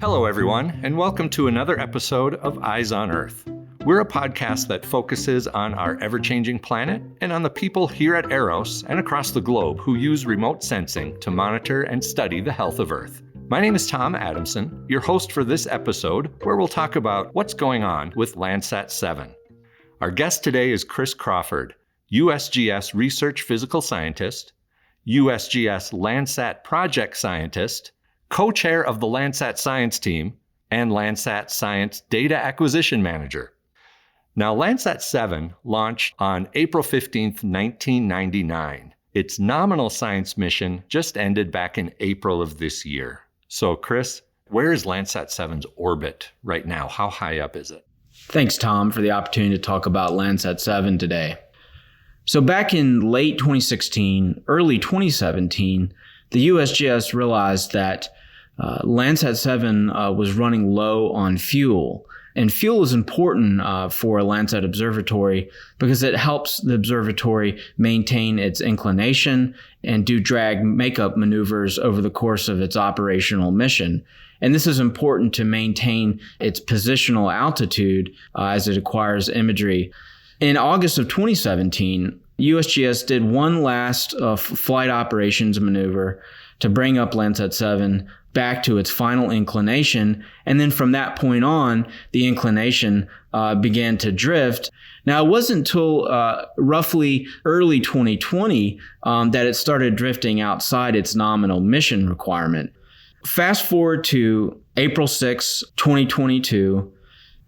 Hello, everyone, and welcome to another episode of Eyes on Earth. We're a podcast that focuses on our ever-changing planet and on the people here at Eros and across the globe who use remote sensing to monitor and study the health of Earth. My name is Tom Adamson, your host for this episode, where we'll talk about what's going on with Landsat 7. Our guest today is Chris Crawford, USGS Research Physical Scientist, USGS Landsat Project Scientist, co-chair of the Landsat Science Team, and Landsat Science Data Acquisition Manager. Now, Landsat 7 launched on April 15th, 1999. Its nominal science mission just ended back in April of this year. So, Chris, where is Landsat 7's orbit right now? How high up is it? Thanks, Tom, for the opportunity to talk about Landsat 7 today. So back in late 2016, early 2017, the USGS realized that Landsat 7 was running low on fuel. And fuel is important for a Landsat observatory because it helps the observatory maintain its inclination and do drag makeup maneuvers over the course of its operational mission. And this is important to maintain its positional altitude as it acquires imagery. In August of 2017, USGS did one last flight operations maneuver to bring up Landsat 7 back to its final inclination. And then from that point on, the inclination began to drift. Now, it wasn't until roughly early 2020 that it started drifting outside its nominal mission requirement. Fast forward to April 6, 2022,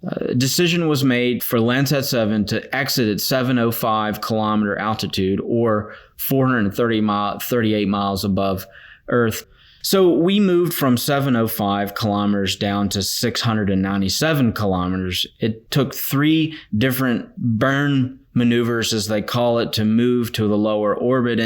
a decision was made for Landsat 7 to exit its 705 kilometer altitude, or 438 miles above Earth. So we moved from 705 kilometers down to 697 kilometers. It took 3 different burn maneuvers, as they call it, to move to the lower orbit.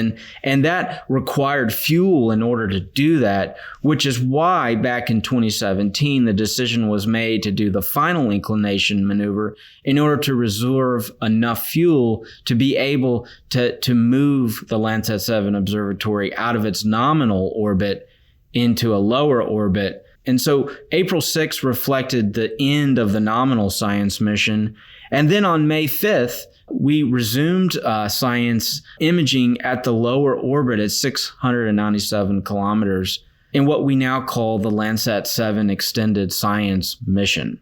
And that required fuel in order to do that, which is why back in 2017, the decision was made to do the final inclination maneuver in order to reserve enough fuel to be able to move the Landsat 7 observatory out of its nominal orbit into a lower orbit. And so April 6th reflected the end of the nominal science mission. And then on May 5th, we resumed science imaging at the lower orbit at 697 kilometers in what we now call the Landsat 7 Extended Science Mission.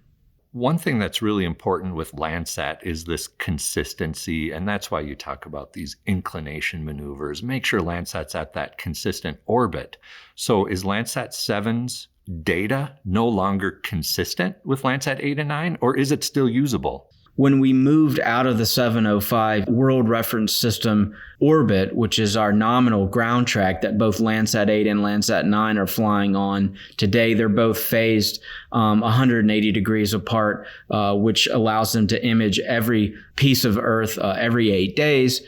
One thing that's really important with Landsat is this consistency, and that's why you talk about these inclination maneuvers. Make sure Landsat's at that consistent orbit. So is Landsat 7's data no longer consistent with Landsat 8 and 9, or is it still usable? When we moved out of the 705 World Reference System orbit, which is our nominal ground track that both Landsat 8 and Landsat 9 are flying on today, they're both phased 180 degrees apart, which allows them to image every piece of Earth every 8 days.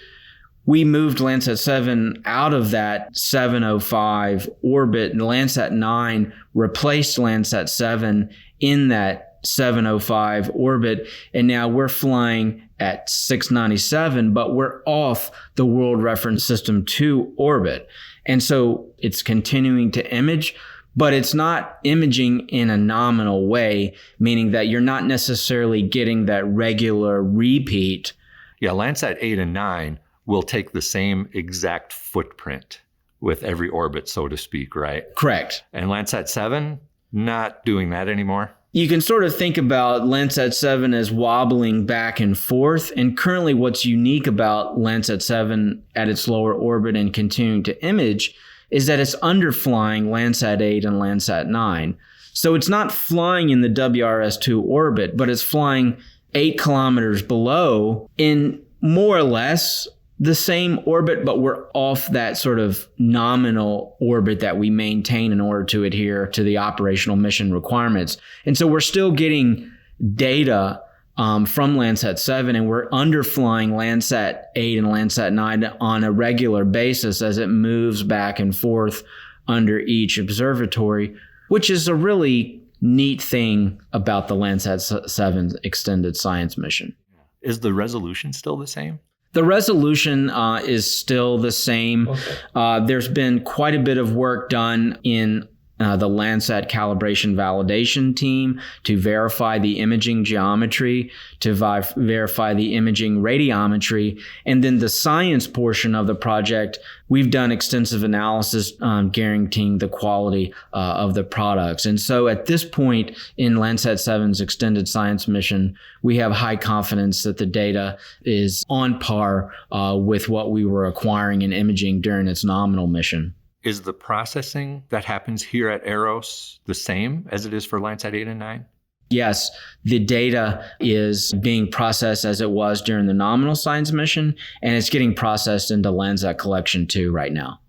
We moved Landsat 7 out of that 705 orbit, and Landsat 9 replaced Landsat 7 in that 705 orbit, and now we're flying at 697, but we're off the World Reference System 2 orbit. And so it's continuing to image, but it's not imaging in a nominal way, meaning that you're not necessarily getting that regular repeat. Yeah, Landsat 8 and 9 will take the same exact footprint with every orbit, so to speak, right? Correct. And Landsat 7, not doing that anymore? You can sort of think about Landsat 7 as wobbling back and forth. And currently what's unique about Landsat 7 at its lower orbit and continuing to image is that it's underflying Landsat 8 and Landsat 9. So it's not flying in the WRS-2 orbit, but it's flying 8 kilometers below in more or less the same orbit, but we're off that sort of nominal orbit that we maintain in order to adhere to the operational mission requirements. And so we're still getting data from Landsat 7, and we're underflying Landsat 8 and Landsat 9 on a regular basis as it moves back and forth under each observatory, which is a really neat thing about the Landsat 7 Extended Science Mission. Is the resolution still the same? The resolution is still the same. Okay. There's been quite a bit of work done in the Landsat calibration validation team to verify the imaging geometry, to verify the imaging radiometry, and then the science portion of the project, we've done extensive analysis guaranteeing the quality of the products. And so at this point in Landsat 7's extended science mission, we have high confidence that the data is on par with what we were acquiring in imaging during its nominal mission. Is the processing that happens here at AROS the same as it is for Landsat 8 and 9? Yes, the data is being processed as it was during the nominal science mission, and it's getting processed into Landsat Collection 2 right now.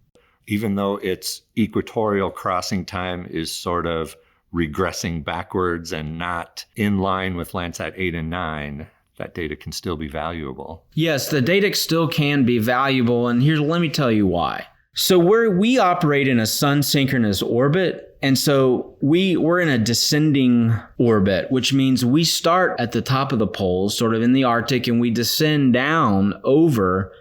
Even though its equatorial crossing time is sort of regressing backwards and not in line with Landsat 8 and 9, that data can still be valuable. Yes, the data still can be valuable, and let me tell you why. So we operate in a sun-synchronous orbit, and so we're in a descending orbit, which means we start at the top of the poles, sort of in the Arctic, and we descend down over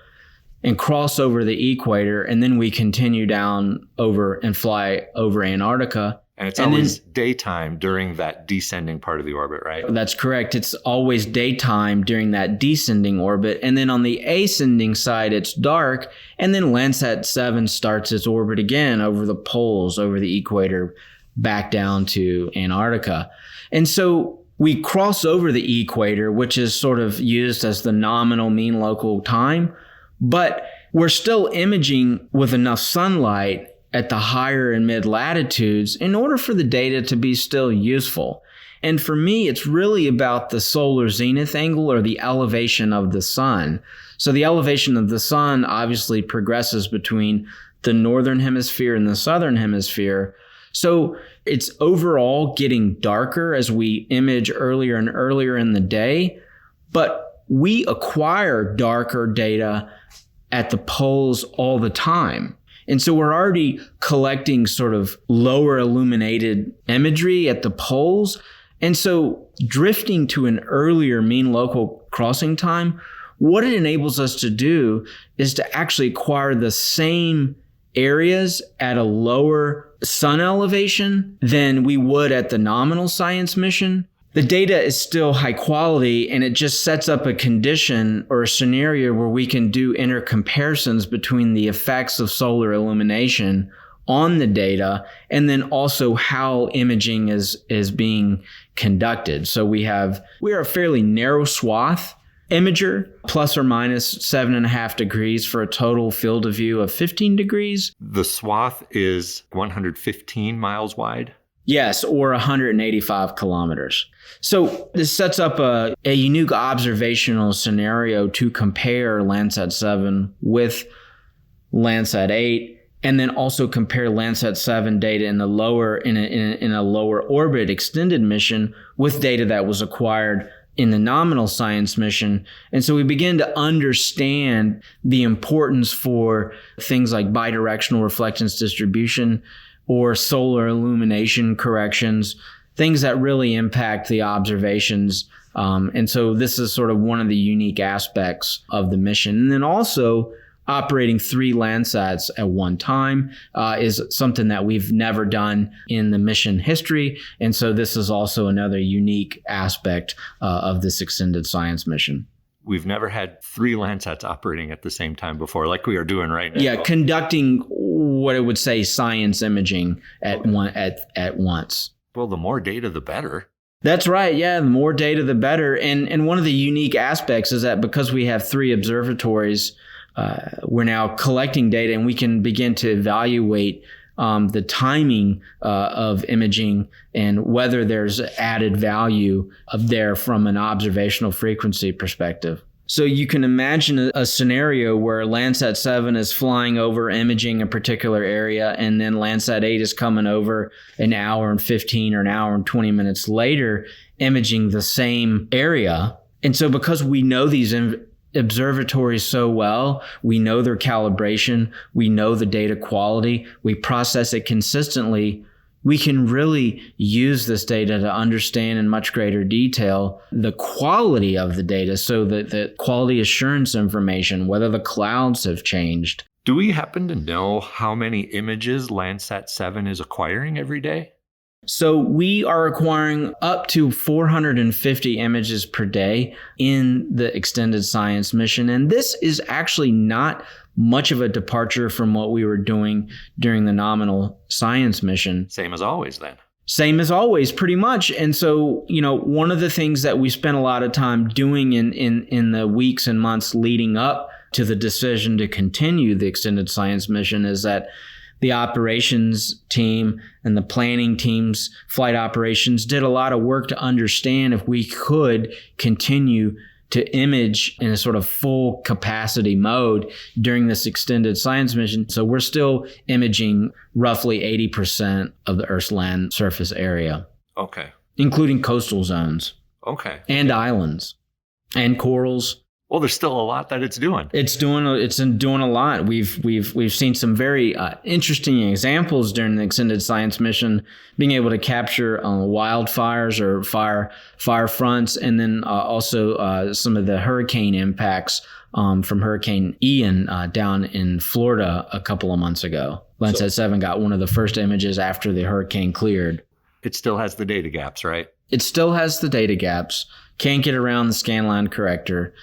and cross over the equator, and then we continue down over and fly over Antarctica. And it's always daytime during that descending part of the orbit, right? That's correct. It's always daytime during that descending orbit. And then on the ascending side, it's dark. And then Landsat 7 starts its orbit again over the poles, over the equator, back down to Antarctica. And so we cross over the equator, which is sort of used as the nominal mean local time. But we're still imaging with enough sunlight at the higher and mid latitudes in order for the data to be still useful. And for me, it's really about the solar zenith angle, or the elevation of the sun. So the elevation of the sun obviously progresses between the northern hemisphere and the southern hemisphere. So it's overall getting darker as we image earlier and earlier in the day, but we acquire darker data at the poles all the time. And so we're already collecting sort of lower illuminated imagery at the poles. And so drifting to an earlier mean local crossing time, what it enables us to do is to actually acquire the same areas at a lower sun elevation than we would at the nominal science mission. The data is still high quality, and it just sets up a condition or a scenario where we can do comparisons between the effects of solar illumination on the data and then also how imaging is being conducted. So we are a fairly narrow swath imager, plus or minus 7.5 degrees for a total field of view of 15 degrees. The swath is 115 miles wide? Yes, or 185 kilometers. So this sets up a unique observational scenario to compare Landsat 7 with Landsat 8, and then also compare Landsat 7 data in a lower orbit extended mission with data that was acquired in the nominal science mission. And so we begin to understand the importance for things like bidirectional reflectance distribution or solar illumination corrections, things that really impact the observations. And so this is sort of one of the unique aspects of the mission. And then also operating 3 Landsats at one time is something that we've never done in the mission history. And so this is also another unique aspect of this extended science mission. We've never had 3 Landsats operating at the same time before, like we are doing right now. Yeah, conducting what I would say science imaging at once. Well, the more data, the better. That's right. Yeah, the more data, the better. And one of the unique aspects is that because we have 3 observatories, we're now collecting data, and we can begin to evaluate the timing of imaging and whether there's added value there from an observational frequency perspective. So you can imagine a scenario where Landsat 7 is flying over imaging a particular area, and then Landsat 8 is coming over an hour and 15 or an hour and 20 minutes later, imaging the same area. And so because we know these observatories so well, we know their calibration, we know the data quality, we process it consistently, we can really use this data to understand in much greater detail the quality of the data, so that the quality assurance information, whether the clouds have changed. Do we happen to know how many images Landsat 7 is acquiring every day? So we are acquiring up to 450 images per day in the extended science mission. And this is actually not much of a departure from what we were doing during the nominal science mission. Same as always, then. Same as always, pretty much. And so, one of the things that we spent a lot of time doing in the weeks and months leading up to the decision to continue the extended science mission is that the operations team and the planning teams, flight operations, did a lot of work to understand if we could continue to image in a sort of full capacity mode during this extended science mission. So we're still imaging roughly 80% of the Earth's land surface area. Okay. Including coastal zones. Okay. And islands. And corals. Well, there's still a lot that it's doing. It's doing a lot. We've seen some very interesting examples during the extended science mission, being able to capture wildfires or fire fronts, and then also some of the hurricane impacts from Hurricane Ian down in Florida a couple of months ago. Landsat 7 got one of the first images after the hurricane cleared. It still has the data gaps, right? It still has the data gaps. Can't get around the scanline corrector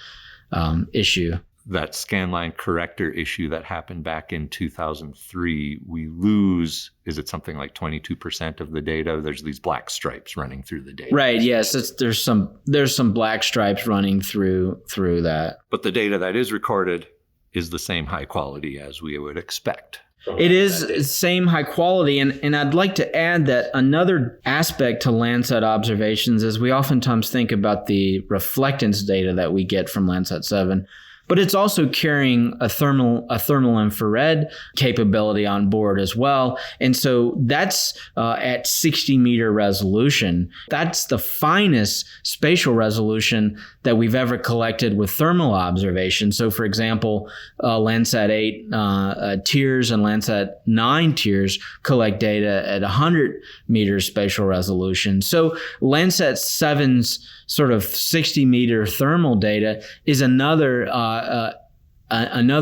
issue. That scanline corrector issue that happened back in 2003, we lose, is it something like 22% of the data? There's these black stripes running through the data. Right, yes. There's some black stripes running through that. But the data that is recorded is the same high quality as we would expect. It is same high quality, and I'd like to add that another aspect to Landsat observations is we oftentimes think about the reflectance data that we get from Landsat 7, but it's also carrying a thermal infrared capability on board as well. And so that's at 60 meter resolution. That's the finest spatial resolution that we've ever collected with thermal observation. So for example, Landsat 8 tiers and Landsat 9 tiers collect data at 100 meters spatial resolution. So Landsat 7's sort of 60 meter thermal data is another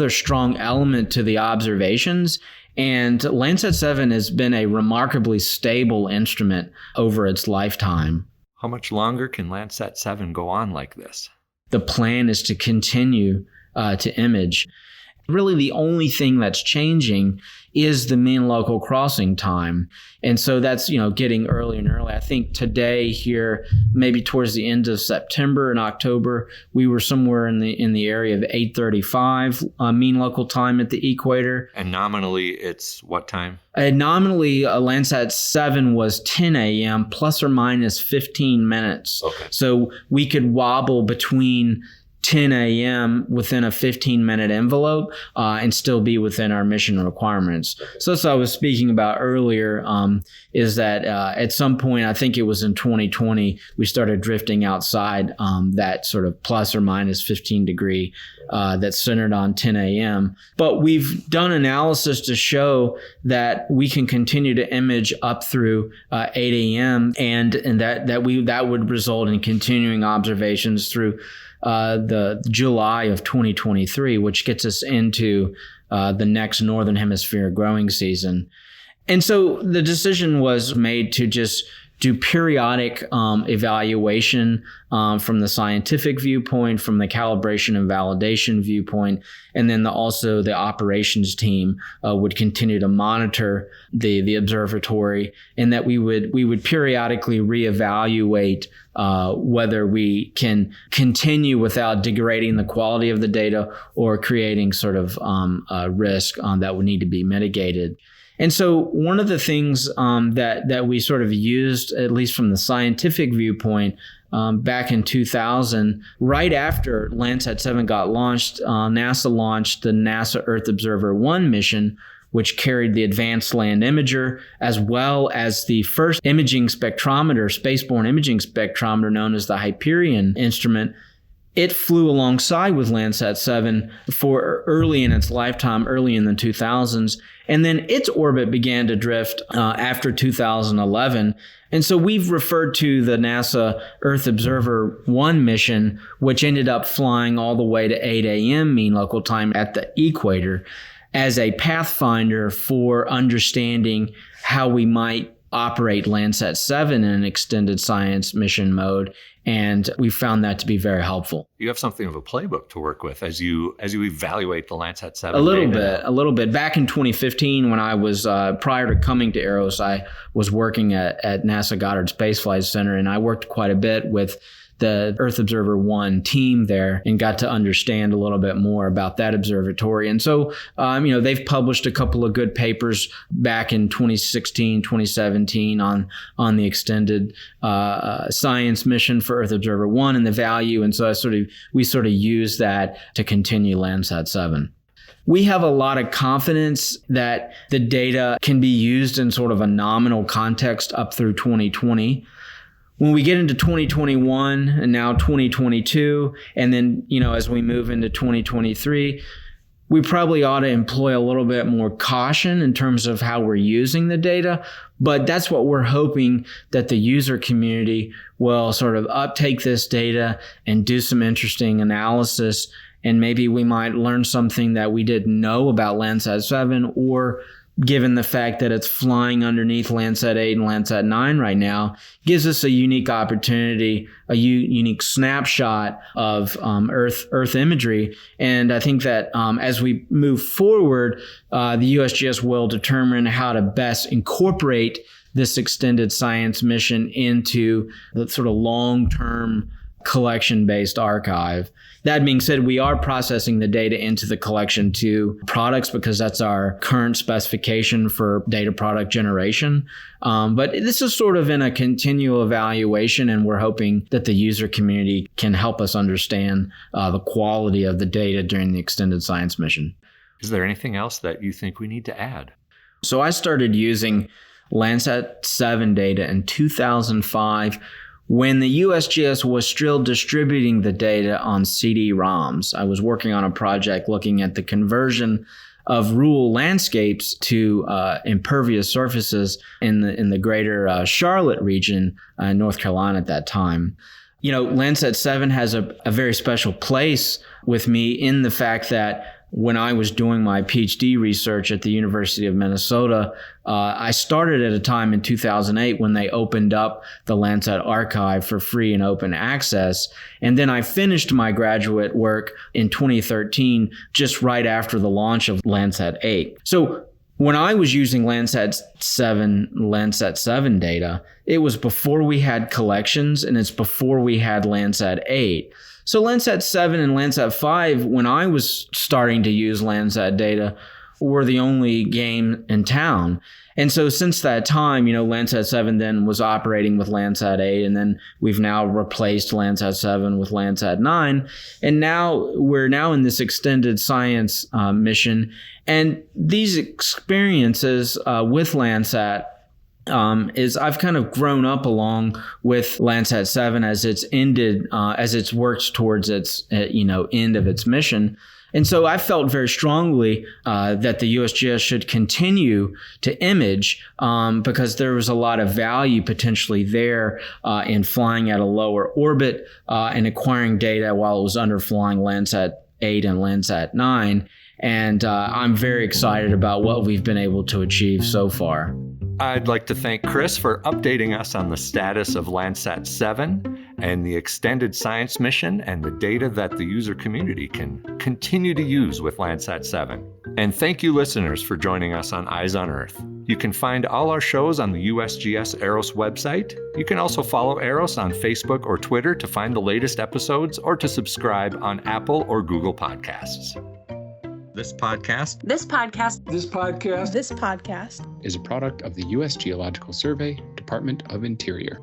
strong element to the observations. And Landsat 7 has been a remarkably stable instrument over its lifetime. How much longer can Landsat 7 go on like this? The plan is to continue to image. Really, the only thing that's changing is the mean local crossing time. And so that's, getting earlier and earlier. I think today here, maybe towards the end of September and October, we were somewhere in the area of 8:35 mean local time at the equator. And nominally, it's what time? Nominally, Landsat 7 was 10 a.m. plus or minus 15 minutes. Okay. So we could wobble between 10 a.m. within a 15-minute envelope and still be within our mission requirements. So I was speaking about earlier is that at some point, I think it was in 2020, we started drifting outside that sort of plus or minus 15 degree that's centered on 10 a.m. But we've done analysis to show that we can continue to image up through 8 a.m. and that would result in continuing observations through the July of 2023, which gets us into the next Northern Hemisphere growing season. And so the decision was made to just do periodic evaluation from the scientific viewpoint, from the calibration and validation viewpoint, and then also the operations team would continue to monitor the observatory, and that we would periodically reevaluate whether we can continue without degrading the quality of the data or creating sort of risk that would need to be mitigated. And so one of the things that we sort of used, at least from the scientific viewpoint, back in 2000, right after Landsat 7 got launched, NASA launched the NASA Earth Observer 1 mission, which carried the Advanced Land Imager, as well as the first imaging spectrometer, spaceborne imaging spectrometer known as the Hyperion instrument. It flew alongside with Landsat 7 for early in its lifetime, early in the 2000s. And then its orbit began to drift after 2011. And so we've referred to the NASA Earth Observer 1 mission, which ended up flying all the way to 8 a.m. mean local time at the equator. as a pathfinder for understanding how we might operate Landsat 7 in an extended science mission mode. And we found that to be very helpful. You have something of a playbook to work with as you evaluate the Landsat 7 A little bit. Back in 2015, when I was, prior to coming to AROS, I was working at NASA Goddard Space Flight Center, and I worked quite a bit with the Earth Observer 1 team there and got to understand a little bit more about that observatory. And so, they've published a couple of good papers back in 2016, 2017 on the extended science mission for Earth Observer 1 and the value. And so we sort of use that to continue Landsat 7. We have a lot of confidence that the data can be used in sort of a nominal context up through 2020. When we get into 2021 and now 2022, and then, as we move into 2023, we probably ought to employ a little bit more caution in terms of how we're using the data. But that's what we're hoping, that the user community will sort of uptake this data and do some interesting analysis. And maybe we might learn something that we didn't know about Landsat 7, or given the fact that it's flying underneath Landsat 8 and Landsat 9 right now, gives us a unique opportunity, a unique snapshot of Earth imagery. And I think that as we move forward, the USGS will determine how to best incorporate this extended science mission into the sort of long-term collection-based archive. That being said, we are processing the data into the collection to products because that's our current specification for data product generation. But this is sort of in a continual evaluation, and we're hoping that the user community can help us understand the quality of the data during the extended science mission. Is there anything else that you think we need to add? So I started using Landsat 7 data in 2005 when the USGS was still distributing the data on CD-ROMs. I was working on a project looking at the conversion of rural landscapes to impervious surfaces in the greater Charlotte region, North Carolina at that time. Landsat 7 has a very special place with me in the fact that when I was doing my PhD research at the University of Minnesota, I started at a time in 2008 when they opened up the Landsat archive for free and open access. And then I finished my graduate work in 2013, just right after the launch of Landsat 8. So when I was using Landsat 7 data, it was before we had collections, and it's before we had Landsat 8. So Landsat 7 and Landsat 5, when I was starting to use Landsat data, were the only game in town. And so since that time, Landsat 7 then was operating with Landsat 8, and then we've now replaced Landsat 7 with Landsat 9. And now we're in this extended science mission. And these experiences with Landsat is I've kind of grown up along with Landsat 7 as it's worked towards its end of its mission. And so I felt very strongly that the USGS should continue to image because there was a lot of value potentially there in flying at a lower orbit and acquiring data while it was underflying Landsat 8 and Landsat 9. And I'm very excited about what we've been able to achieve so far. I'd like to thank Chris for updating us on the status of Landsat 7 and the extended science mission and the data that the user community can continue to use with Landsat 7. And thank you, listeners, for joining us on Eyes on Earth. You can find all our shows on the USGS AROS website. You can also follow AROS on Facebook or Twitter to find the latest episodes or to subscribe on Apple or Google Podcasts. This podcast is a product of the U.S. Geological Survey, Department of Interior.